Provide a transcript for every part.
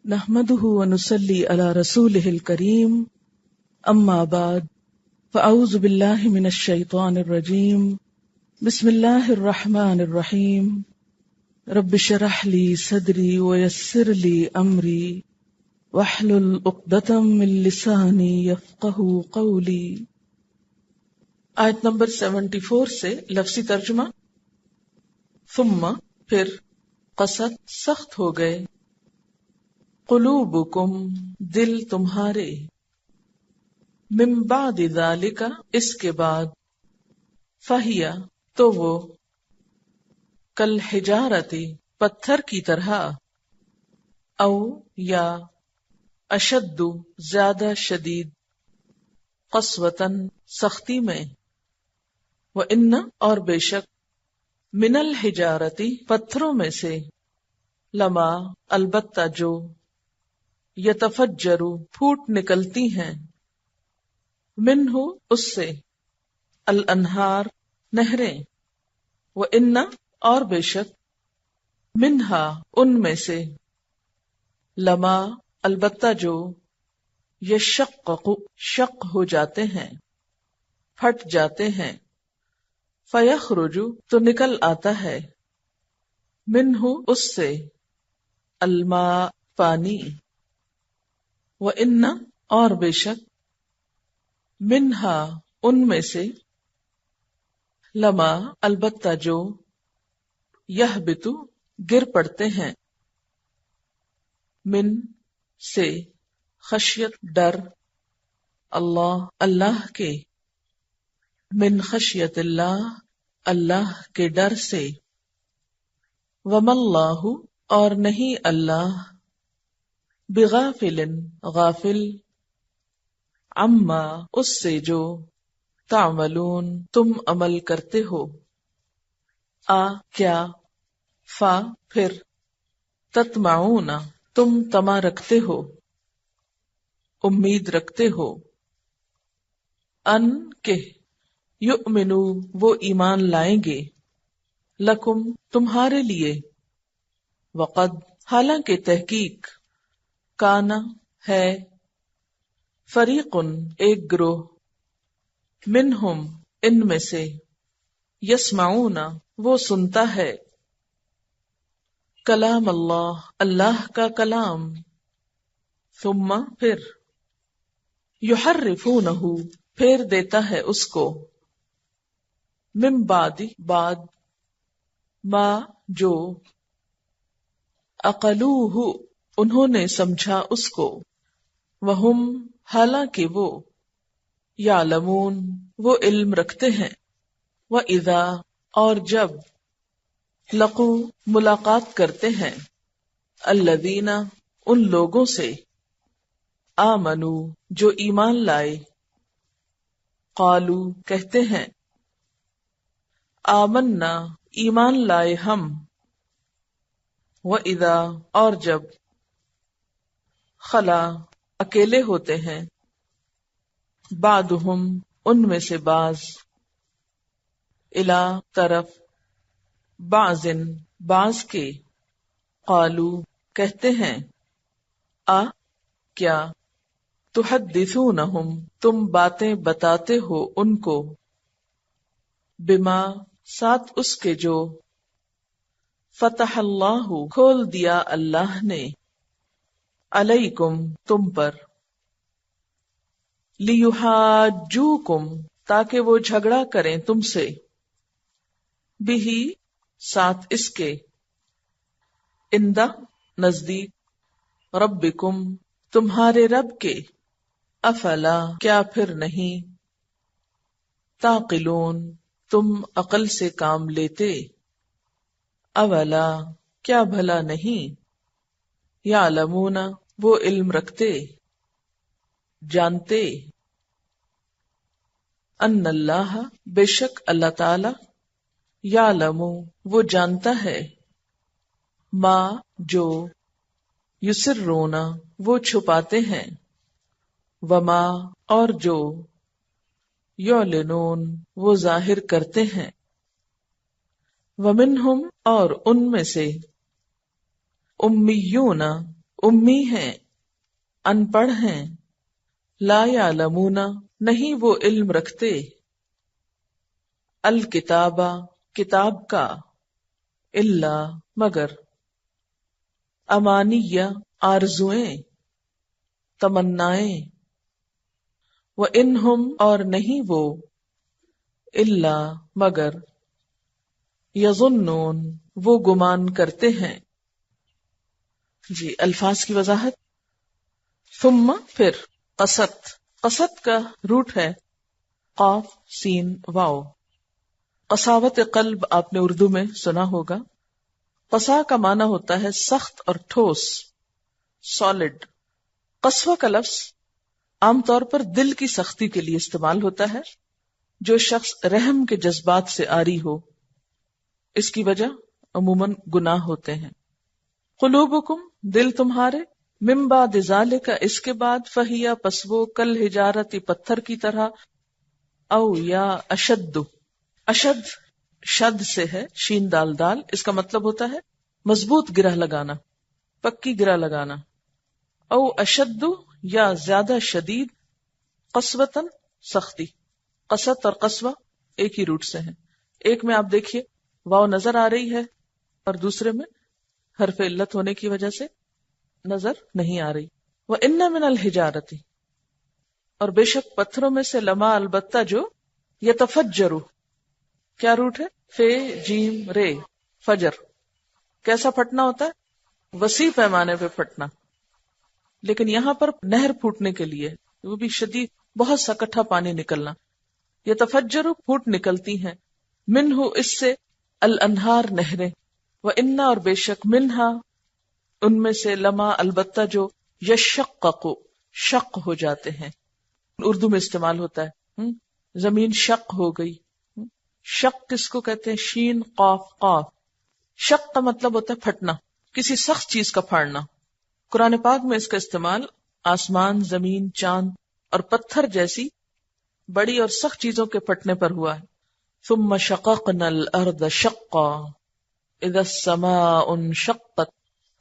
نحمده ونصلي على رسوله الكريم اما بعد فاعوذ بالله من الشيطان الرجيم بسم الله الرحمن الرحيم رب اشرح لي صدري ويسر لي امري واحلل عقدة من لساني يفقهوا قولي۔ آیت نمبر 74 سے لفظی ترجمہ۔ ثم پھر قست سخت ہو گئے، قلوبکم دل تمہارے، من بعد ذالک اس کے بعد، فہیا تو وہ، کالحجارۃ پتھر کی طرح، او یا اشد زیادہ شدید، قسوۃً سختی میں، وَإِنَّ اور بے شک، من الحجارۃ پتھروں میں سے، لما البتہ جو، یتفجر پھوٹ نکلتی ہیں، منہ اس سے، الانہار نہریں، وَإِنَّ اور بے شک، منہا ان میں سے، لما البتہ جو، یشقق شق ہو جاتے ہیں، پھٹ جاتے ہیں، فیخرج تو نکل آتا ہے، منہ اس سے، الماء پانی، وَإِنَّ اور بے شک، منہا ان میں سے، لما البتہ جو، یہبط گر پڑتے ہیں، من سے، خشیت ڈر، اللہ اللہ کے، من خشیت اللہ اللہ کے ڈر سے، وما اللہ اور نہیں اللہ، بغافل غافل، عما اس سے جو، تعملون تم عمل کرتے ہو، کیا، فا پھر، تطمعون تم طمع رکھتے ہو، امید رکھتے ہو، ان کہ، یؤمنو وہ ایمان لائیں گے، لکم تمہارے لیے، وقد حالانکہ تحقیق، کانا ہے، فریقن ایک گروہ، منہم ان میں سے، یسمعون وہ سنتا ہے، کلام اللہ اللہ کا کلام، ثم پھر، یحرفونہ پھیر دیتا ہے اس کو، من بعد ما جو، عقلوہ انہوں نے سمجھا اس کو، وہم حالانکہ وہ، یعلمون وہ علم رکھتے ہیں، وَإِذَا اور جب، لقو ملاقات کرتے ہیں، الذین ان لوگوں سے، آمنو جو ایمان لائے، قالو کہتے ہیں، آمنا ایمان لائے ہم، وَإِذَا اور جب، خلا اکیلے ہوتے ہیں، بعضہم ان میں سے بعض، الی طرف، بعض کے، قالو کہتے ہیں، کیا، تحدثونہم تم باتیں بتاتے ہو ان کو، بما ساتھ اس کے جو، فتح اللہ کھول دیا اللہ نے، علیکم تم پر، لیحاجوکم تاکہ وہ جھگڑا کریں تم سے، بہی ساتھ اس کے، اندہ نزدیک، ربکم تمہارے رب کے، افلا کیا پھر نہیں، تعقلون تم عقل سے کام لیتے، اولا کیا بھلا نہیں، یعلمون وہ علم رکھتے، جانتے، ان اللہ بے شک اللہ تعالی، یعلم وہ جانتا ہے، ما جو، یسرون وہ چھپاتے ہیں، وما اور جو، یعلنون وہ ظاہر کرتے ہیں، ومنہم اور ان میں سے، امیون امی ہیں، ان پڑھ ہیں، لا یعلمون نہیں وہ علم رکھتے، الکتابہ کتاب کا، الا مگر، امانیہ آرزویں، تمنائیں، وَإِنْهُمْ اور نہیں وہ، الا مگر، یظنون وہ گمان کرتے ہیں. جی الفاظ کی وضاحت. ثم پھر، قصد، قصد کا روٹ ہے قاف سین واو. قساوت قلب آپ نے اردو میں سنا ہوگا. قسا کا معنی ہوتا ہے سخت اور ٹھوس، سالڈ. قسوہ کا لفظ عام طور پر دل کی سختی کے لیے استعمال ہوتا ہے، جو شخص رحم کے جذبات سے عاری ہو. اس کی وجہ عموماً گناہ ہوتے ہیں. قلوبکم دل تمہارے، من بعد ذالک اس کے بعد، فہیا پس وہ، کل حجارتی پتھر کی طرح، او یا اشد، اشد شد سے ہے، شین دال دال، اس کا مطلب ہوتا ہے مضبوط گرہ لگانا، پکی گرہ لگانا. او اشد یا زیادہ شدید، قسوتاً سختی. قسط اور قسوہ ایک ہی روٹ سے ہیں. ایک میں آپ دیکھیے واو نظر آ رہی ہے اور دوسرے میں حرف علت ہونے کی وجہ سے نظر نہیں آ رہی. وَإِنَّ مِنَ الْحِجَارَةِ اور بے شک پتھروں میں سے، لما البتہ جو، یتفجر کیا روٹ ہے، فے جیم رے، فجر. کیسا پھٹنا ہوتا ہے، وسیع پیمانے پہ پھٹنا. لیکن یہاں پر نہر پھوٹنے کے لیے، وہ بھی شدید، بہت سا اکٹھا پانی نکلنا. یتفجر پھوٹ نکلتی ہیں، منہ اس سے، الانہار نہریں. وَإِنَّ اور بے شک، منہا ان میں سے، لما البتہ جو، یشقق شق ہو جاتے ہیں. اردو میں استعمال ہوتا ہے زمین شق ہو گئی. شق کس کو کہتے ہیں، شین قاف قاف. شق کا مطلب ہوتا ہے پھٹنا، کسی سخت چیز کا پھاڑنا. قرآن پاک میں اس کا استعمال آسمان، زمین، چاند اور پتھر جیسی بڑی اور سخت چیزوں کے پھٹنے پر ہوا ہے. ثم شققنا الارض شقا اذا السماء انشقت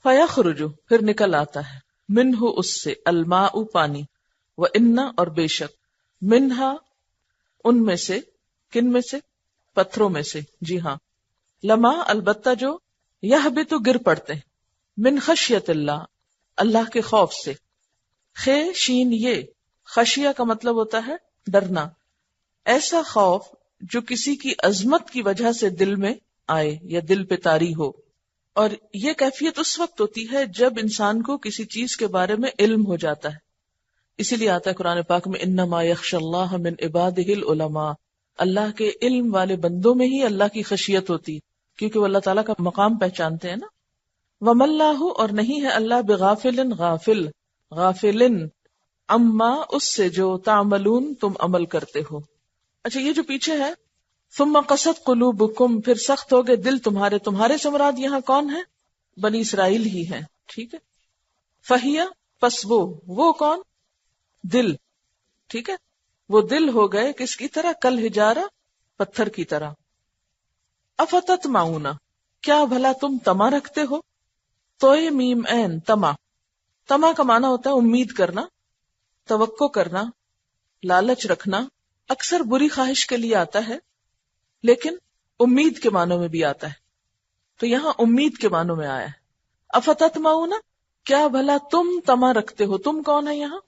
فیخرج پھر نکل آتا ہے، منہ اس سے، الماء پانی، وَإِنَّ اور بے شک، منہا ان میں سے، کن میں سے، پتھروں میں سے. جی ہاں، لما البتہ جو، یہبط گر پڑتے ہیں، من خشیت اللہ اللہ کے خوف سے. خے شین یہ، خشیہ کا مطلب ہوتا ہے ڈرنا، ایسا خوف جو کسی کی عظمت کی وجہ سے دل میں آئے یا دل پہ طاری ہو. اور یہ کیفیت اس وقت ہوتی ہے جب انسان کو کسی چیز کے بارے میں علم ہو جاتا ہے. اسی لیے آتا ہے قرآن پاک میں، انما یخشی اللہ من عبادہ العلماء، اللہ کے علم والے بندوں میں ہی اللہ کی خشیت ہوتی، کیونکہ وہ اللہ تعالیٰ کا مقام پہچانتے ہیں نا. وَمَا اللَّهُ اور نہیں ہے اللہ، بغافل غافل، غافلن اما اس سے جو، تعملون تم عمل کرتے ہو. اچھا یہ جو پیچھے ہے، ثم قست قلوبکم پھر سخت ہو گئے دل تمہارے، تمہارے سے مراد یہاں کون ہے، بنی اسرائیل ہی ہیں. ٹھیک ہے. فہیا پس وہ کون، دل. ٹھیک ہے، وہ دل ہو گئے کس کی طرح، کل حجارہ پتھر کی طرح. افتطمعون کیا بھلا تم طمع رکھتے ہو. توئے میم عین طمع، طمع کا معنی ہوتا ہے امید کرنا، توقع کرنا، لالچ رکھنا. اکثر بری خواہش کے لیے آتا ہے لیکن امید کے معنوں میں بھی آتا ہے، تو یہاں امید کے معنوں میں آیا ہے. افتطمعون کیا بھلا تم طمع رکھتے ہو. تم کون ہے یہاں،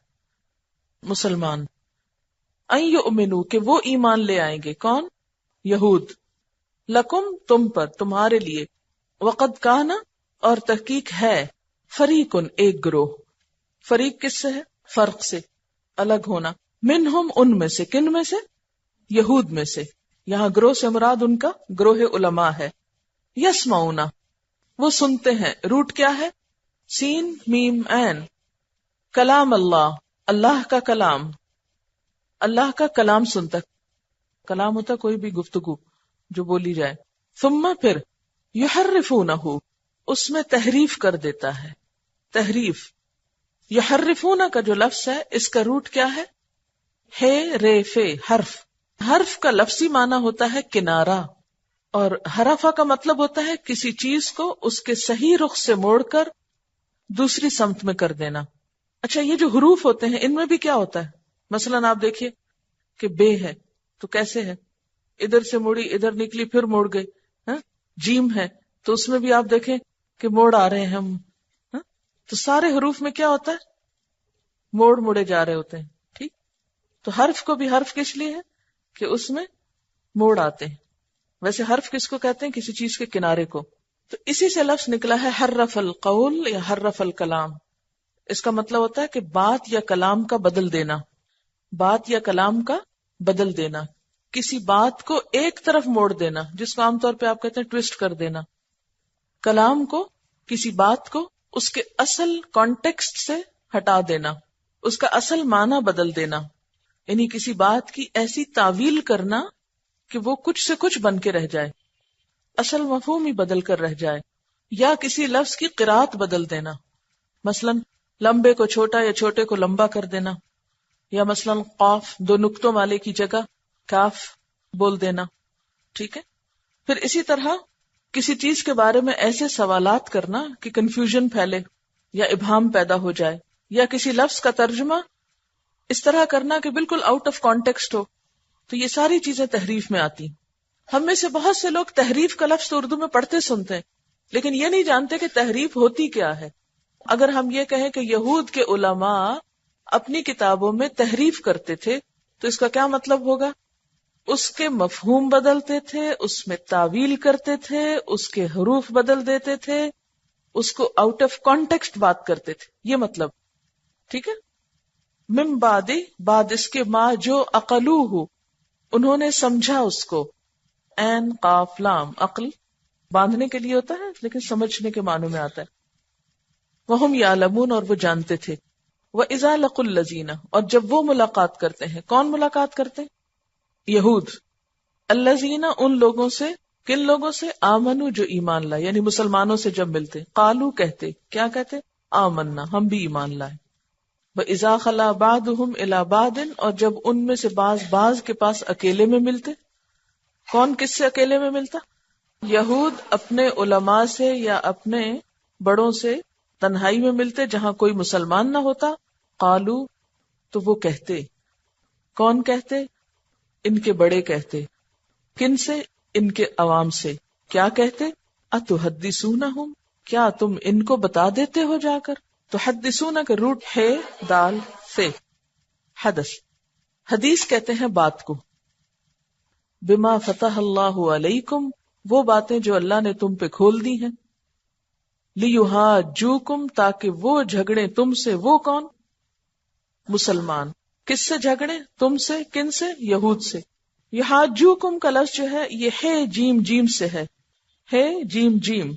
مسلمان. ان یؤمنوا کہ وہ ایمان لے آئیں گے، کون، یہود. لکم تم پر، تمہارے لیے. وقد کان اور تحقیق ہے، فریقن ایک گروہ. فریق کس سے ہے، فرق سے، الگ ہونا. منہم ان میں سے، کن میں سے، یہود میں سے. یہاں گروہ سے مراد ان کا گروہ علماء ہے. یسمعون وہ سنتے ہیں، روٹ کیا ہے، سین میم عین، کلام اللہ اللہ کا کلام. اللہ کا کلام سنتا، کلام ہوتا کوئی بھی گفتگو جو بولی جائے. ثم پھر، یحرفونہ اس میں تحریف کر دیتا ہے. تحریف، یحرفون کا جو لفظ ہے اس کا روٹ کیا ہے، ہے رے فے، حرف. حرف کا لفظی معنی ہوتا ہے کنارہ، اور حرفہ کا مطلب ہوتا ہے کسی چیز کو اس کے صحیح رخ سے موڑ کر دوسری سمت میں کر دینا. اچھا یہ جو حروف ہوتے ہیں ان میں بھی کیا ہوتا ہے؟ مثلاً آپ دیکھیے کہ بے ہے تو کیسے ہے؟ ادھر سے مڑی ادھر نکلی پھر مڑ گئی. جیم ہے تو اس میں بھی آپ دیکھیں کہ موڑ آ رہے ہیں ہم. تو سارے حروف میں کیا ہوتا ہے؟ موڑ مڑے جا رہے ہوتے ہیں. ٹھیک. تو حرف کو بھی حرف کس لیے ہے کہ اس میں موڑ آتے ہیں. ویسے حرف کس کو کہتے ہیں؟ کسی چیز کے کنارے کو. تو اسی سے لفظ نکلا ہے حرف القول یا حرف الکلام. اس کا مطلب ہوتا ہے کہ بات یا کلام کا بدل دینا. بات یا کلام کا بدل دینا، کسی بات کو ایک طرف موڑ دینا، جس کو عام طور پہ آپ کہتے ہیں ٹویسٹ کر دینا. کلام کو، کسی بات کو اس کے اصل کانٹیکسٹ سے ہٹا دینا، اس کا اصل معنی بدل دینا. یعنی کسی بات کی ایسی تعویل کرنا کہ وہ کچھ سے کچھ بن کے رہ جائے، اصل مفہوم ہی بدل کر رہ جائے. یا کسی لفظ کی قرات بدل دینا، مثلاً لمبے کو چھوٹا یا چھوٹے کو لمبا کر دینا، یا مثلاً قاف دو نقطوں والے کی جگہ کاف بول دینا. ٹھیک ہے. پھر اسی طرح کسی چیز کے بارے میں ایسے سوالات کرنا کہ کنفیوژن پھیلے یا ابہام پیدا ہو جائے، یا کسی لفظ کا ترجمہ اس طرح کرنا کہ بالکل آؤٹ آف کانٹیکسٹ ہو. تو یہ ساری چیزیں تحریف میں آتی. ہم میں سے بہت سے لوگ تحریف کا لفظ تو اردو میں پڑھتے سنتے ہیں، لیکن یہ نہیں جانتے کہ تحریف ہوتی کیا ہے. اگر ہم یہ کہیں کہ یہود کے علماء اپنی کتابوں میں تحریف کرتے تھے تو اس کا کیا مطلب ہوگا؟ اس کے مفہوم بدلتے تھے، اس میں تعویل کرتے تھے، اس کے حروف بدل دیتے تھے، اس کو آؤٹ آف کانٹیکسٹ بات کرتے تھے، یہ مطلب. ٹھیک ہے. من بعد اس کے ما جو عقلوہ انہوں نے سمجھا اس کو. عین قاف لام عقل باندھنے کے لیے ہوتا ہے لیکن سمجھنے کے معنوں میں آتا ہے. وہم یعلمون اور وہ جانتے تھے. وَإِذَا لَقُوا الَّذِينَ اور جب وہ ملاقات کرتے ہیں. کون ملاقات کرتے ہیں؟ یہود. الذین ان لوگوں سے، کن لوگوں سے؟ آمنو جو ایمان لائے، یعنی مسلمانوں سے جب ملتے قالو کہتے، کیا کہتے؟ آمنا ہم بھی ایمان لائے. وَإِذَا خَلَا بَعْضُهُمْ إِلَى بَعْضٍ اور جب ان میں سے بعض کے پاس اکیلے میں ملتے. کون کس سے اکیلے میں ملتا؟ یہود اپنے علماء سے یا اپنے بڑوں سے تنہائی میں ملتے جہاں کوئی مسلمان نہ ہوتا. قالو تو وہ کہتے. کون کہتے؟ ان کے بڑے کہتے. کن سے؟ ان کے عوام سے. کیا کہتے؟ اتحدثونہم کیا تم ان کو بتا دیتے ہو جا کر. تحدثون کا روٹ ہے دال سے حدث. حدیث کہتے ہیں بات کو. بما فتح اللہ علیکم وہ باتیں جو اللہ نے تم پہ کھول دی ہیں. لیحاجوکم تاکہ وہ جھگڑے تم سے. وہ کون؟ مسلمان. کس سے جھگڑے؟ تم سے. کن سے؟ یہود سے. یحاجوکم کا لفظ جو ہے یہ ہے جیم جیم سے ہے. ہے جیم جیم.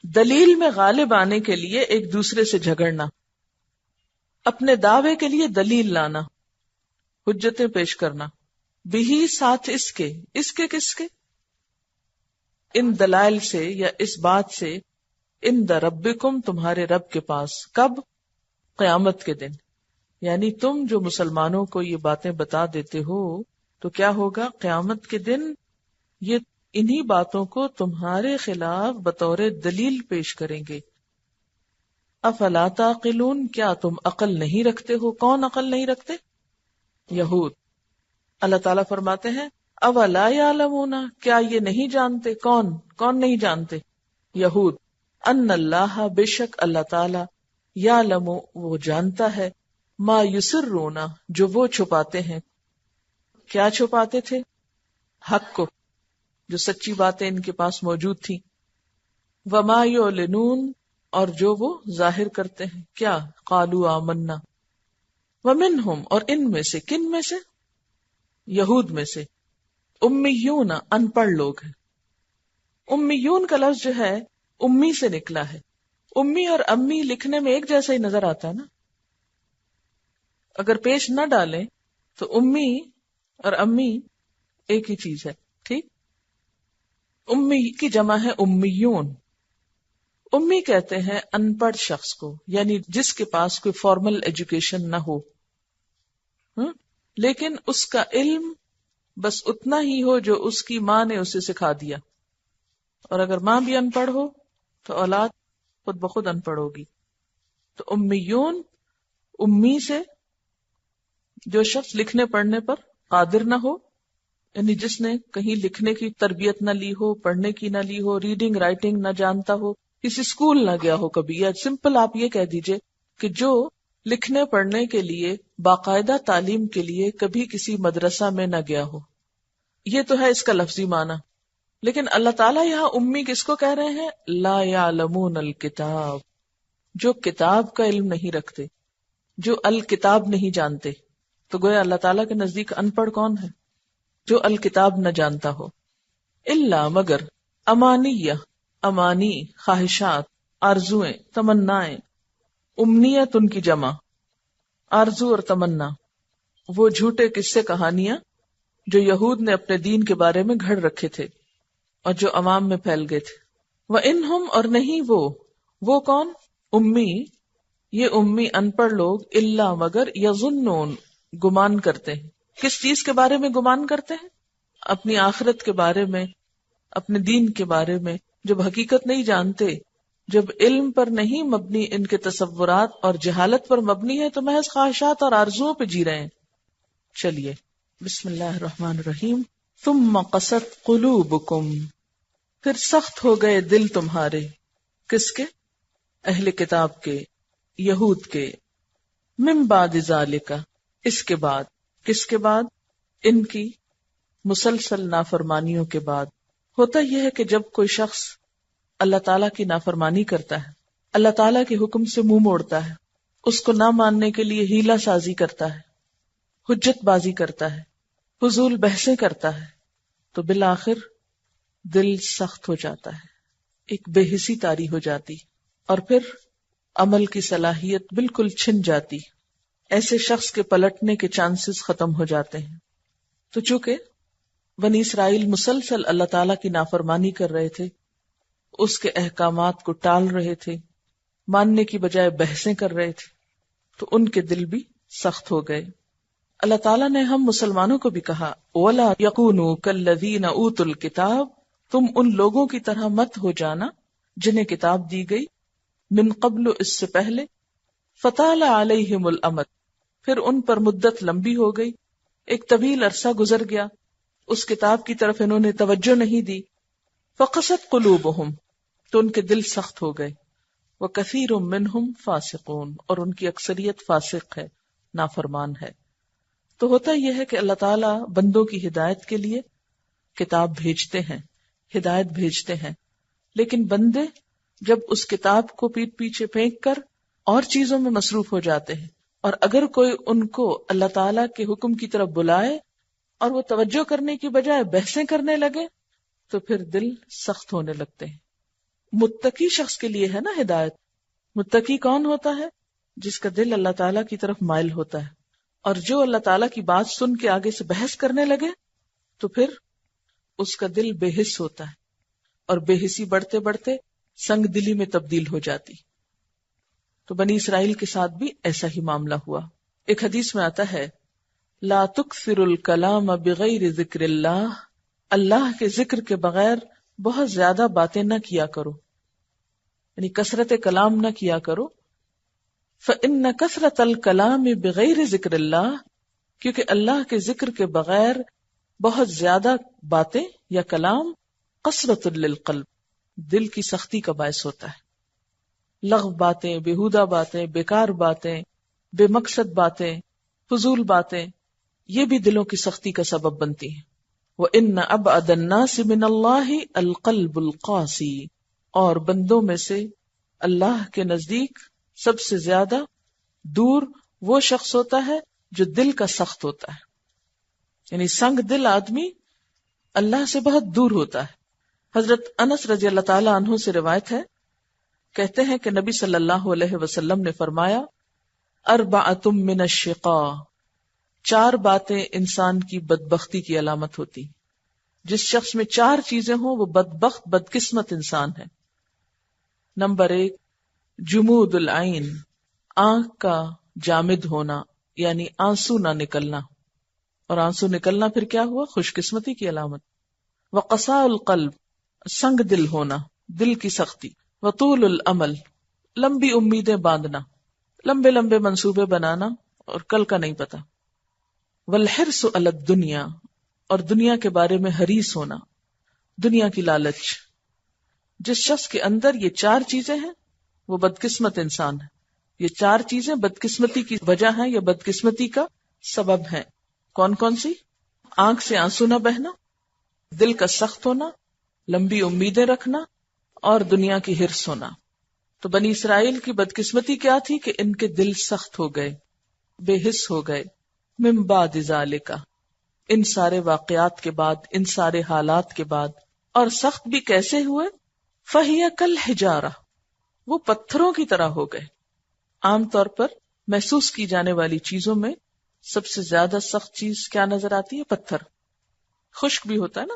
دلیل میں غالب آنے کے لیے ایک دوسرے سے جھگڑنا، اپنے دعوے کے لیے دلیل لانا، حجتیں پیش کرنا. بہی ساتھ اس کے کس کے؟ ان دلائل سے یا اس بات سے. ان دا ربکم تمہارے رب کے پاس. کب؟ قیامت کے دن. یعنی تم جو مسلمانوں کو یہ باتیں بتا دیتے ہو تو کیا ہوگا؟ قیامت کے دن یہ انہی باتوں کو تمہارے خلاف بطور دلیل پیش کریں گے. افلا تعقلون کیا تم عقل نہیں رکھتے ہو؟ کون عقل نہیں رکھتے؟ یہود. اللہ تعالیٰ فرماتے ہیں اولا یعلمون کیا یہ نہیں جانتے؟ کون نہیں جانتے؟ یہود. ان اللہ بے شک اللہ تعالیٰ یعلم وہ جانتا ہے ما یسرون جو وہ چھپاتے ہیں. کیا چھپاتے تھے؟ حق کو، جو سچی باتیں ان کے پاس موجود تھی. وما یعلنون اور جو وہ ظاہر کرتے ہیں. کیا؟ قالوا آمنا. ومنہم اور ان میں سے. کن میں سے؟ یہود میں سے. امیون ان پڑھ لوگ ہیں. امیون کا لفظ جو ہے امی سے نکلا ہے. امی اور امی لکھنے میں ایک جیسا ہی نظر آتا ہے نا، اگر پیش نہ ڈالیں تو امی اور امی ایک ہی چیز ہے. ٹھیک. امی کی جمع ہے امیون. امی کہتے ہیں ان پڑھ شخص کو، یعنی جس کے پاس کوئی فارمل ایجوکیشن نہ ہو لیکن اس کا علم بس اتنا ہی ہو جو اس کی ماں نے اسے سکھا دیا. اور اگر ماں بھی ان پڑھ ہو تو اولاد خود بخود ان پڑھ ہوگی. تو امیون امی سے جو شخص لکھنے پڑھنے پر قادر نہ ہو، یعنی جس نے کہیں لکھنے کی تربیت نہ لی ہو، پڑھنے کی نہ لی ہو، ریڈنگ رائٹنگ نہ جانتا ہو، کسی اسکول نہ گیا ہو کبھی، یا سمپل آپ یہ کہہ دیجئے کہ جو لکھنے پڑھنے کے لیے باقاعدہ تعلیم کے لیے کبھی کسی مدرسہ میں نہ گیا ہو. یہ تو ہے اس کا لفظی معنی. لیکن اللہ تعالیٰ یہاں امی کس کو کہہ رہے ہیں؟ لا یعلمون الکتاب، جو کتاب کا علم نہیں رکھتے، جو الکتاب نہیں جانتے. تو گویا اللہ تعالیٰ کے نزدیک ان پڑھ کون ہے؟ جو الکتاب نہ جانتا ہو. الا مگر امانیہ، امانی، خواہشات، آرزویں، تمنائیں. امنیت ان کی جمع، آرزو اور تمنا، وہ جھوٹے قصے کہانیاں جو یہود نے اپنے دین کے بارے میں گھڑ رکھے تھے اور جو عوام میں پھیل گئے تھے. وَإِنْهُمْ اور نہیں وہ کون؟ امی، یہ امی ان پڑھ لوگ، الا مگر یظنون گمان کرتے ہیں. کس چیز کے بارے میں گمان کرتے ہیں؟ اپنی آخرت کے بارے میں، اپنے دین کے بارے میں. جب حقیقت نہیں جانتے، جب علم پر نہیں مبنی ان کے تصورات اور جہالت پر مبنی ہے، تو محض خواہشات اور آرزوؤں پہ جی رہے ہیں. چلیے بسم اللہ الرحمن الرحیم. ثم قست قلوبکم، پھر سخت ہو گئے دل تمہارے. کس کے؟ اہل کتاب کے، یہود کے. من بعد ذالک، اس کے بعد. کس کے بعد؟ ان کی مسلسل نافرمانیوں کے بعد. ہوتا یہ ہے کہ جب کوئی شخص اللہ تعالیٰ کی نافرمانی کرتا ہے، اللہ تعالیٰ کے حکم سے منہ موڑتا ہے، اس کو نہ ماننے کے لیے ہیلہ سازی کرتا ہے، حجت بازی کرتا ہے، فضول بحثیں کرتا ہے، تو بالآخر دل سخت ہو جاتا ہے، ایک بے حسی طاری ہو جاتی، اور پھر عمل کی صلاحیت بالکل چھن جاتی. ایسے شخص کے پلٹنے کے چانسز ختم ہو جاتے ہیں. تو چونکہ بنی اسرائیل مسلسل اللہ تعالیٰ کی نافرمانی کر رہے تھے، اس کے احکامات کو ٹال رہے تھے، ماننے کی بجائے بحثیں کر رہے تھے، تو ان کے دل بھی سخت ہو گئے. اللہ تعالیٰ نے ہم مسلمانوں کو بھی کہا وَلَا يَكُونُوا كَالَّذِينَ أُوتُوا الْكِتَابَ، تم ان لوگوں کی طرح مت ہو جانا جنہیں کتاب دی گئی، من قبل، اس سے پہلے، فَطَالَ عَلَيْهِمُ الْأَمَدُ، پھر ان پر مدت لمبی ہو گئی، ایک طویل عرصہ گزر گیا، اس کتاب کی طرف انہوں نے توجہ نہیں دی. فَقَسَتْ قُلُوبُهُمْ، تو ان کے دل سخت ہو گئے. وَكَثِيرٌ مِّنْهُمْ فَاسِقُونَ، اور ان کی اکثریت فاسق ہے، نافرمان ہے. تو ہوتا یہ ہے کہ اللہ تعالیٰ بندوں کی ہدایت کے لیے کتاب بھیجتے ہیں، ہدایت بھیجتے ہیں، لیکن بندے جب اس کتاب کو پیٹ پیچھے پھینک کر اور چیزوں میں مصروف ہو جاتے ہیں، اور اگر کوئی ان کو اللہ تعالیٰ کے حکم کی طرف بلائے اور وہ توجہ کرنے کی بجائے بحثیں کرنے لگے، تو پھر دل سخت ہونے لگتے ہیں. متقی شخص کے لیے ہے نا ہدایت. متقی کون ہوتا ہے؟ جس کا دل اللہ تعالیٰ کی طرف مائل ہوتا ہے، اور جو اللہ تعالیٰ کی بات سن کے آگے سے بحث کرنے لگے تو پھر اس کا دل بے حس ہوتا ہے، اور بے حسی بڑھتے بڑھتے سنگ دلی میں تبدیل ہو جاتی. تو بنی اسرائیل کے ساتھ بھی ایسا ہی معاملہ ہوا. ایک حدیث میں آتا ہے لا تکثر الکلام بغیر ذکر اللہ، اللہ کے ذکر کے بغیر بہت زیادہ باتیں نہ کیا کرو، یعنی کثرت کلام نہ کیا کرو. فإن کثرت الکلام بغیر ذکر اللہ، کیونکہ اللہ کے ذکر کے بغیر بہت زیادہ باتیں یا کلام قسوۃ للقلب، دل کی سختی کا باعث ہوتا ہے. لغو باتیں، بیہودہ باتیں، بیکار باتیں، بے مقصد باتیں، فضول باتیں، یہ بھی دلوں کی سختی کا سبب بنتی ہیں. وَإِنَّ أَبْعَدَ النَّاسِ مِنَ اللَّهِ الْقَلْبُ الْقَاسِي، اور بندوں میں سے اللہ کے نزدیک سب سے زیادہ دور وہ شخص ہوتا ہے جو دل کا سخت ہوتا ہے. یعنی سنگ دل آدمی اللہ سے بہت دور ہوتا ہے. حضرت انس رضی اللہ تعالی عنہ سے روایت ہے، کہتے ہیں کہ نبی صلی اللہ علیہ وسلم نے فرمایا اربعۃ من الشقاء، 4 باتیں انسان کی بدبختی کی علامت ہوتی. جس شخص میں 4 چیزیں ہوں وہ بدبخت بدقسمت انسان ہے. نمبر 1 جمود العین، آنکھ کا جامد ہونا، یعنی آنسو نہ نکلنا، اور آنسو نکلنا پھر کیا ہوا؟ خوش قسمتی کی علامت. وقساء القلب، سنگ دل ہونا، دل کی سختی. وطول الامل، لمبی امیدیں باندھنا. لمبے لمبے منصوبے بنانا اور کل کا نہیں پتا. والحرص علی الدنیا، اور دنیا کے بارے میں حریص ہونا، دنیا کی لالچ. جس شخص کے اندر یہ چار چیزیں ہیں وہ بدقسمت انسان ہے. یہ چار چیزیں بدقسمتی کی وجہ ہیں یا بدقسمتی کا سبب ہیں. کون کون سی؟ آنکھ سے آنسو نہ بہنا، دل کا سخت ہونا، لمبی امیدیں رکھنا، اور دنیا کی حرص ہونا. تو بنی اسرائیل کی بدقسمتی کیا تھی کہ ان کے دل سخت ہو گئے، بے حس ہو گئے. من بعد ذالک، ان سارے واقعات کے بعد، ان سارے حالات کے بعد. اور سخت بھی کیسے ہوئے؟ فہی کالحجارہ، وہ پتھروں کی طرح ہو گئے. عام طور پر محسوس کی جانے والی چیزوں میں سب سے زیادہ سخت چیز کیا نظر آتی ہے؟ پتھر. خشک بھی ہوتا ہے نا،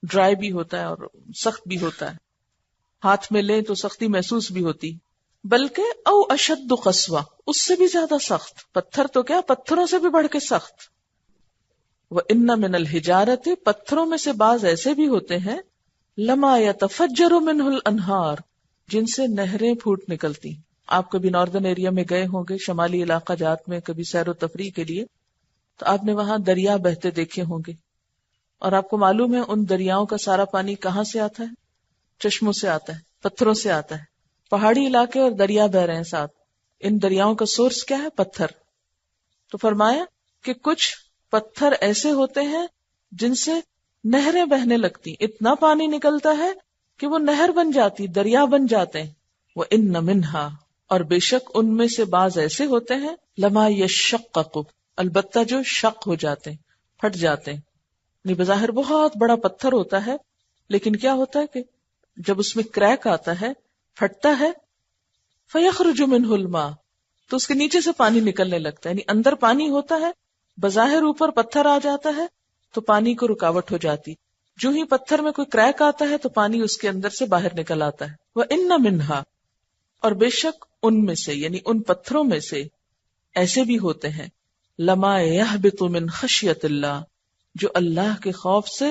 ڈرائی بھی ہوتا ہے اور سخت بھی ہوتا ہے. ہاتھ میں لیں تو سختی محسوس بھی ہوتی، بلکہ او اشد قسوہ، اس سے بھی زیادہ سخت. پتھر تو کیا، پتھروں سے بھی بڑھ کے سخت. وَإِنَّ مِنَ الْحِجَارَةِ، پتھروں میں سے بعض ایسے بھی ہوتے ہیں، لَمَا يَتَفَجَّرُ مِنْهُ الْأَنْهَارُ، جن سے نہریں پھوٹ نکلتی. آپ کبھی ناردرن ایریا میں گئے ہوں گے، شمالی علاقہ جات میں کبھی سیر و تفریح کے لیے، تو آپ نے وہاں دریا بہتے دیکھے ہوں گے. اور آپ کو معلوم ہے ان دریاؤں کا سارا پانی کہاں سے آتا ہے؟ چشموں سے آتا ہے، پتھروں سے آتا ہے. پہاڑی علاقے اور دریا بہ رہے ہیں ساتھ. ان دریاؤں کا سورس کیا ہے؟ پتھر. تو فرمایا کہ کچھ پتھر ایسے ہوتے ہیں جن سے نہریں بہنے لگتی، اتنا پانی نکلتا ہے کہ وہ نہر بن جاتی، دریا بن جاتے ہیں. وَإِنَّ مِنْهَا، اور بے شک ان میں سے بعض ایسے ہوتے ہیں، لَمَا يَشَّقَّقُ، البتہ جو شق ہو جاتے ہیں، پھٹ جاتے ہیں. یعنی بظاہر بہت بڑا پتھر ہوتا ہے، لیکن کیا ہوتا ہے کہ جب اس میں کریک آتا ہے، پھٹتا ہے، فَيَخْرُجُ مِنْهُ الْمَاءُ، تو اس کے نیچے سے پانی نکلنے لگتا ہے. یعنی اندر پانی ہوتا ہے، بظاہر اوپر پتھر آ جاتا ہے تو پانی کو رکاوٹ ہو جاتی. جو ہی پتھر میں کوئی کریک آتا ہے تو پانی اس کے اندر سے باہر نکل آتا ہے. وَإِنَّ مِنْهَا، اور بے شک ان میں سے، یعنی ان پتھروں میں سے ایسے بھی ہوتے ہیں، لَمَا يَهْبِطُ مِنْ خَشْيَةِ اللَّهِ، جو اللہ کے خوف سے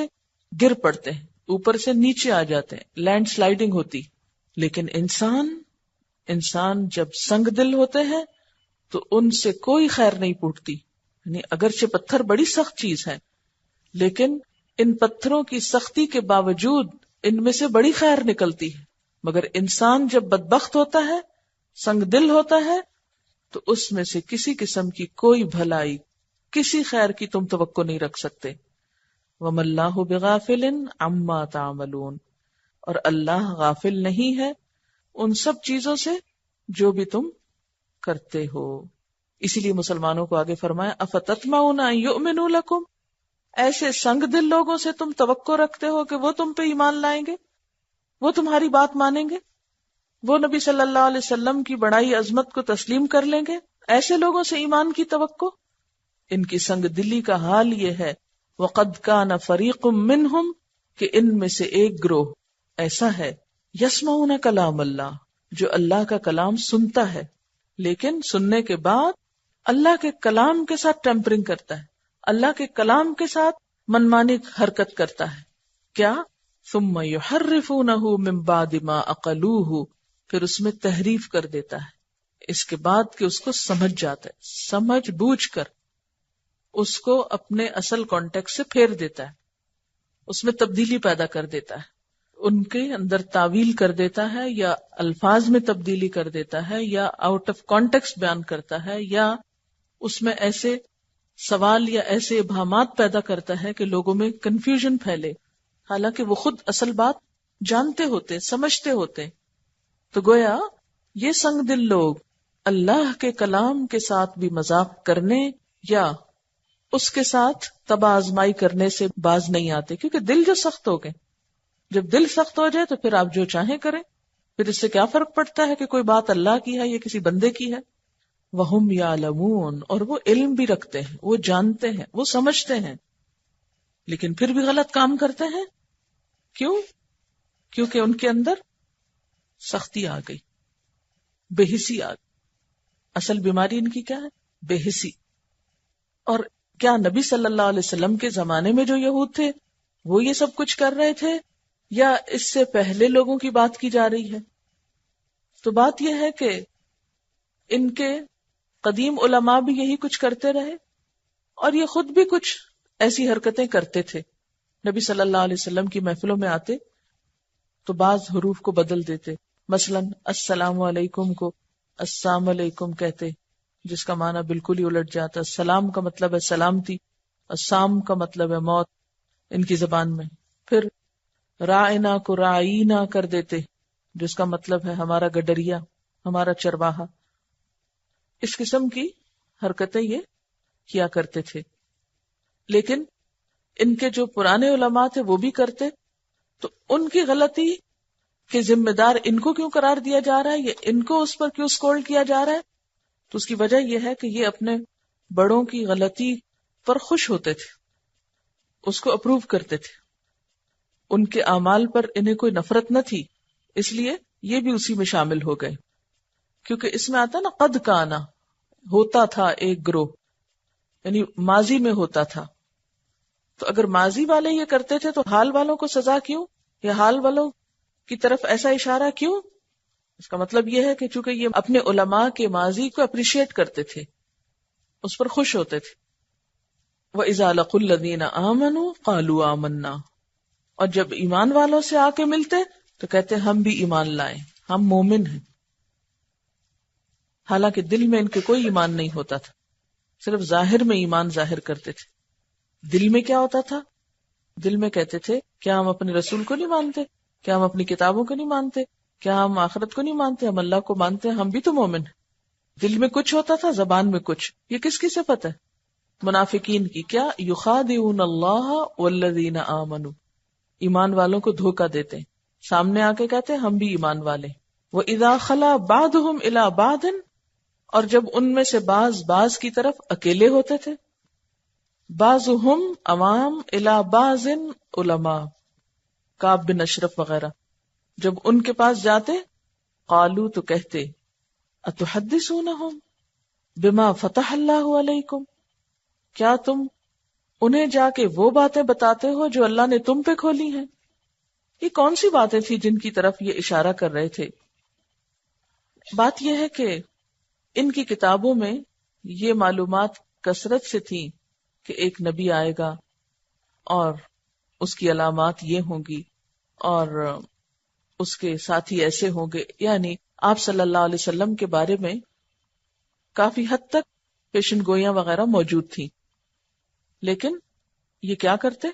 گر پڑتے ہیں، اوپر سے نیچے آ جاتے ہیں، لینڈ سلائیڈنگ ہوتی. لیکن انسان جب سنگ دل ہوتے ہیں تو ان سے کوئی خیر نہیں پوٹتی. یعنی اگرچہ پتھر بڑی سخت چیز ہے، لیکن ان پتھروں کی سختی کے باوجود ان میں سے بڑی خیر نکلتی ہے. مگر انسان جب بدبخت ہوتا ہے، سنگ دل ہوتا ہے، تو اس میں سے کسی قسم کی کوئی بھلائی، کسی خیر کی تم توقع نہیں رکھ سکتے. وَمَا اللَّهُ بِغَافِلٍ عَمَّا تَعْمَلُونَ، اور اللہ غافل نہیں ہے ان سب چیزوں سے جو بھی تم کرتے ہو. اسی لیے مسلمانوں کو آگے فرمایا، أَفَتَطْمَعُونَ أَن يُؤْمِنُوا لَكُمْ، ایسے سنگ دل لوگوں سے تم توقع رکھتے ہو کہ وہ تم پہ ایمان لائیں گے، وہ تمہاری بات مانیں گے، وہ نبی صلی اللہ علیہ وسلم کی بڑائی عظمت کو تسلیم کر لیں گے. ایسے لوگوں سے ایمان کی توقع؟ ان کی سنگ دلی کا حال یہ ہے، وَقَدْ كَانَ فَرِيقٌ مِّنْهُمْ، کہ ان میں سے ایک گروہ ایسا ہے، يَسْمَعُونَ كَلَامَ اللَّهِ، جو اللہ کا کلام سنتا ہے، لیکن سننے کے بعد اللہ کے کلام کے ساتھ ٹیمپرنگ کرتا ہے، اللہ کے کلام کے ساتھ منمانی حرکت کرتا ہے. کیا؟ ثُمَّ يُحَرِّفُونَهُ مِن بَعْدِ مَا عَقَلُوهُ، پھر اس میں تحریف کر دیتا ہے اس کے بعد کہ اس کو سمجھ جاتا ہے، سمجھ بوجھ کر اس کو اپنے اصل کانٹیکٹ سے پھیر دیتا ہے، اس میں تبدیلی پیدا کر دیتا ہے، ان کے اندر تعویل کر دیتا ہے، یا الفاظ میں تبدیلی کر دیتا ہے، یا آؤٹ آف کانٹیکسٹ بیان کرتا ہے، یا اس میں ایسے سوال یا ایسے ابہامات پیدا کرتا ہے کہ لوگوں میں کنفیوژن پھیلے، حالانکہ وہ خود اصل بات جانتے ہوتے، سمجھتے ہوتے. تو گویا یہ سنگ دل لوگ اللہ کے کلام کے ساتھ بھی مذاق کرنے یا اس کے ساتھ تباہ آزمائی کرنے سے باز نہیں آتے، کیونکہ دل جو سخت ہو گئے. جب دل سخت ہو جائے تو پھر آپ جو چاہیں کریں، پھر اس سے کیا فرق پڑتا ہے کہ کوئی بات اللہ کی ہے یا کسی بندے کی ہے. وَهُمْ يَعْلَمُونَ، اور وہ علم بھی رکھتے ہیں، وہ جانتے ہیں، وہ سمجھتے ہیں، لیکن پھر بھی غلط کام کرتے ہیں. کیوں؟ کیونکہ ان کے اندر سختی آ گئی، بے حسی آ گئی. اصل بیماری ان کی کیا ہے؟ بے حسی. اور کیا نبی صلی اللہ علیہ وسلم کے زمانے میں جو یہود تھے وہ یہ سب کچھ کر رہے تھے، یا اس سے پہلے لوگوں کی بات کی جا رہی ہے؟ تو بات یہ ہے کہ ان کے قدیم علماء بھی یہی کچھ کرتے رہے، اور یہ خود بھی کچھ ایسی حرکتیں کرتے تھے. نبی صلی اللہ علیہ وسلم کی محفلوں میں آتے تو بعض حروف کو بدل دیتے. مثلا السلام علیکم کو السلام علیکم کہتے، جس کا معنی بالکل ہی الٹ جاتا. السلام کا مطلب ہے سلامتی، السام کا مطلب ہے موت ان کی زبان میں. پھر رائنا کو رائینا کر دیتے، جس کا مطلب ہے ہمارا گڈریا، ہمارا چرواہا. اس قسم کی حرکتیں یہ کیا کرتے تھے. لیکن ان کے جو پرانے علماء تھے وہ بھی کرتے، تو ان کی غلطی کے ذمہ دار ان کو کیوں قرار دیا جا رہا ہے، یا ان کو اس پر کیوں اسکولڈ کیا جا رہا ہے؟ تو اس کی وجہ یہ ہے کہ یہ اپنے بڑوں کی غلطی پر خوش ہوتے تھے، اس کو اپروو کرتے تھے. ان کے اعمال پر انہیں کوئی نفرت نہ تھی، اس لیے یہ بھی اسی میں شامل ہو گئے. کیونکہ اس میں آتا نا قد کانا، ہوتا تھا ایک گروہ، یعنی ماضی میں ہوتا تھا. تو اگر ماضی والے یہ کرتے تھے تو حال والوں کو سزا کیوں، یا حال والوں کی طرف ایسا اشارہ کیوں؟ اس کا مطلب یہ ہے کہ چونکہ یہ اپنے علماء کے ماضی کو اپریشیٹ کرتے تھے، اس پر خوش ہوتے تھے. وَإِذَا لَقُوا الَّذِينَ آمَنُوا قَالُوا آمَنَّا، اور جب ایمان والوں سے آ کے ملتے تو کہتے ہم بھی ایمان لائے، ہم مومن ہیں. حالانکہ دل میں ان کے کوئی ایمان نہیں ہوتا تھا، صرف ظاہر میں ایمان ظاہر کرتے تھے. دل میں کیا ہوتا تھا؟ دل میں کہتے تھے کیا ہم اپنے رسول کو نہیں مانتے، کیا ہم اپنی کتابوں کو نہیں مانتے، کیا ہم آخرت کو نہیں مانتے، ہم اللہ کو مانتے ہیں، ہم بھی تو مومن ہیں. دل میں کچھ ہوتا تھا، زبان میں کچھ. یہ کس کی صفت ہے؟ منافقین کی. کیا؟ یخادعون اللہ والذین آمنوا، ایمان والوں کو دھوکہ دیتے ہیں، سامنے آ کے کہتے ہیں ہم بھی ایمان والے. وَإِذَا خَلَا بَعْضُهُمْ إِلَى بَعْضٍ، اور جب ان میں سے بعض کی طرف اکیلے ہوتے تھے. بعضهم عوام إِلَى بَعْضٍ علماء، کعب بن اشرف وغیرہ، جب ان کے پاس جاتے قالو تو کہتے اتحدثونہم بما فتح اللہ علیکم، کیا تم انہیں جا کے وہ باتیں بتاتے ہو جو اللہ نے تم پہ کھولی ہیں؟ یہ کون سی باتیں تھی جن کی طرف یہ اشارہ کر رہے تھے؟ بات یہ ہے کہ ان کی کتابوں میں یہ معلومات کثرت سے تھی کہ ایک نبی آئے گا اور اس کی علامات یہ ہوں گی اور اس کے ساتھی ایسے ہوں گے. یعنی آپ صلی اللہ علیہ وسلم کے بارے میں کافی حد تک پیشن گوئیاں وغیرہ موجود تھیں. لیکن یہ کیا کرتے؟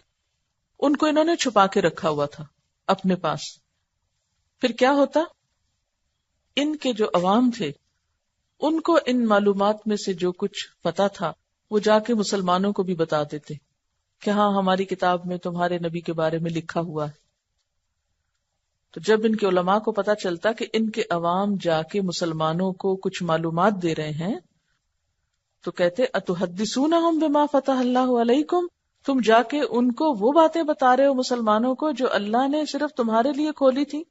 ان کو انہوں نے چھپا کے رکھا ہوا تھا اپنے پاس. پھر کیا ہوتا؟ ان کے جو عوام تھے ان کو ان معلومات میں سے جو کچھ پتا تھا وہ جا کے مسلمانوں کو بھی بتا دیتے کہ ہاں ہماری کتاب میں تمہارے نبی کے بارے میں لکھا ہوا ہے. تو جب ان کے علماء کو پتا چلتا کہ ان کے عوام جا کے مسلمانوں کو کچھ معلومات دے رہے ہیں تو کہتے اتحدثونہم بما فتح اللہ علیکم، تم جا کے ان کو وہ باتیں بتا رہے ہو مسلمانوں کو جو اللہ نے صرف تمہارے لیے کھولی تھی.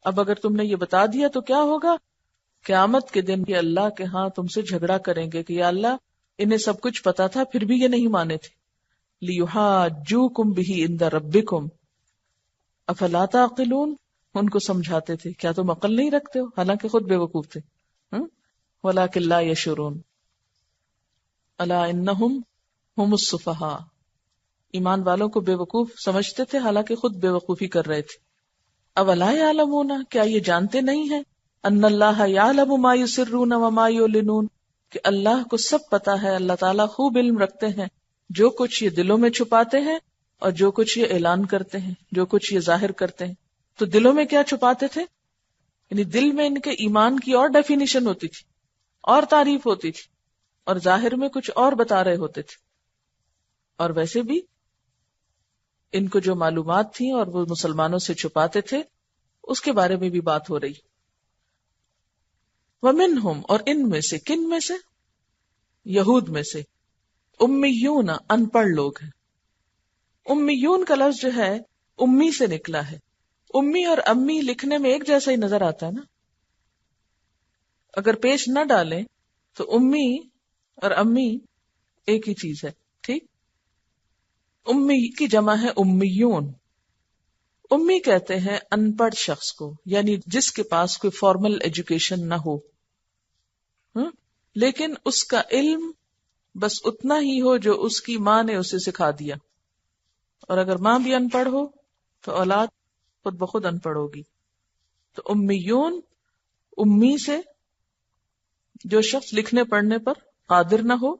اب اگر تم نے یہ بتا دیا تو کیا ہوگا؟ قیامت کے دن یہ اللہ کے ہاں تم سے جھگڑا کریں گے کہ یا اللہ انہیں سب کچھ پتا تھا پھر بھی یہ نہیں مانے تھے. لیحاجوکم بہ عند ربکم افلا تعقلون، ان کو سمجھاتے تھے کیا تم عقل نہیں رکھتے ہو، حالانکہ خود بے وقوف تھے. ولکن لا یشعرون الا انہم ہم السفہاء، ایمان والوں کو بے وقوف سمجھتے تھے حالانکہ خود بے وقوفی کر رہے تھے. اولا یعلمون، کیا یہ جانتے نہیں ہیں، ان اللہ یعلم ما یسرون وما یعلنون، کہ اللہ کو سب پتا ہے، اللہ تعالیٰ خوب علم رکھتے ہیں جو کچھ یہ دلوں میں چھپاتے ہیں اور جو کچھ یہ اعلان کرتے ہیں، جو کچھ یہ ظاہر کرتے ہیں. تو دلوں میں کیا چھپاتے تھے؟ یعنی دل میں ان کے ایمان کی اور ڈیفینیشن ہوتی تھی اور تعریف ہوتی تھی، اور ظاہر میں کچھ اور بتا رہے ہوتے تھے. اور ویسے بھی ان کو جو معلومات تھیں اور وہ مسلمانوں سے چھپاتے تھے اس کے بارے میں بھی بات ہو رہی. وَمِنْهُمْ، اور ان میں سے، کن میں سے؟ یہود میں سے. امیون، ان پڑھ لوگ ہیں. امیون کا لفظ جو ہے امی سے نکلا ہے. امی اور امی لکھنے میں ایک جیسا ہی نظر آتا ہے نا، اگر پیش نہ ڈالیں تو امی اور امی ایک ہی چیز ہے. ٹھیک، امی کی جمع ہے امیون. امی کہتے ہیں ان پڑھ شخص کو، یعنی جس کے پاس کوئی فارمل ایجوکیشن نہ ہو. لیکن اس کا علم بس اتنا ہی ہو جو اس کی ماں نے اسے سکھا دیا. اور اگر ماں بھی ان پڑھ ہو تو اولاد خود بخود ان پڑھ ہوگی. تو امیون، امی سے جو شخص لکھنے پڑھنے پر قادر نہ ہو،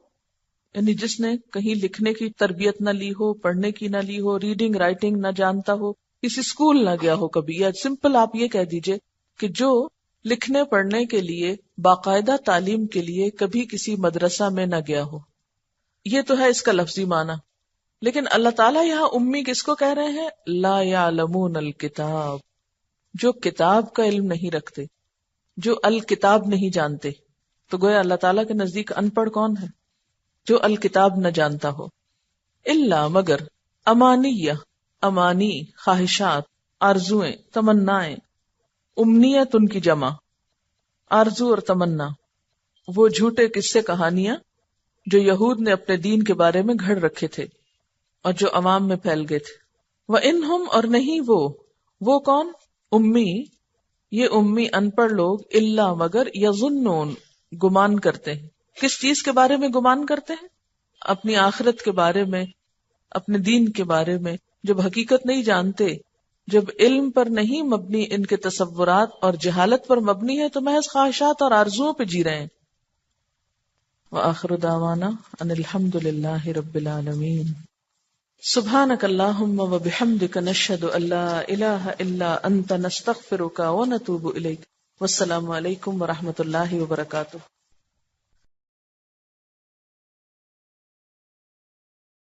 یعنی جس نے کہیں لکھنے کی تربیت نہ لی ہو، پڑھنے کی نہ لی ہو، ریڈنگ رائٹنگ نہ جانتا ہو، کسی اسکول نہ گیا ہو کبھی، یا سمپل آپ یہ کہہ دیجئے کہ جو لکھنے پڑھنے کے لیے باقاعدہ تعلیم کے لیے کبھی کسی مدرسہ میں نہ گیا ہو. یہ تو ہے اس کا لفظی معنی. لیکن اللہ تعالیٰ یہاں امی کس کو کہہ رہے ہیں؟ لا یعلمون الکتاب، جو کتاب کا علم نہیں رکھتے، جو الکتاب نہیں جانتے. تو گویا اللہ تعالیٰ کے نزدیک ان پڑھ کون ہے؟ جو الکتاب نہ جانتا ہو. الا مگر امانیہ، امانی، خواہشات، آرزویں، تمنائیں. امنیت ان کی جمع، آرزو اور تمنا، وہ جھوٹے قصے کہانیاں جو یہود نے اپنے دین کے بارے میں گھڑ رکھے تھے اور جو عوام میں پھیل گئے تھے. وَإِنْهُمْ اور نہیں وہ کون؟ امی، یہ امی ان پڑھ لوگ، الا مگر یظنون گمان کرتے ہیں. کس چیز کے بارے میں گمان کرتے ہیں؟ اپنی آخرت کے بارے میں، اپنے دین کے بارے میں. جب حقیقت نہیں جانتے، جب علم پر نہیں مبنی ان کے تصورات اور جہالت پر مبنی ہے، تو محض خواہشات اور آرزوؤں پہ جی رہے ہیں. وآخر دعوانا ان الحمد للہ رب العالمین. سبحانک اللہم وبحمدک نشہد ان لا الہ الا انت نستغفرک ونتوب الیک. والسلام علیکم ورحمۃ اللہ وبرکاتہ.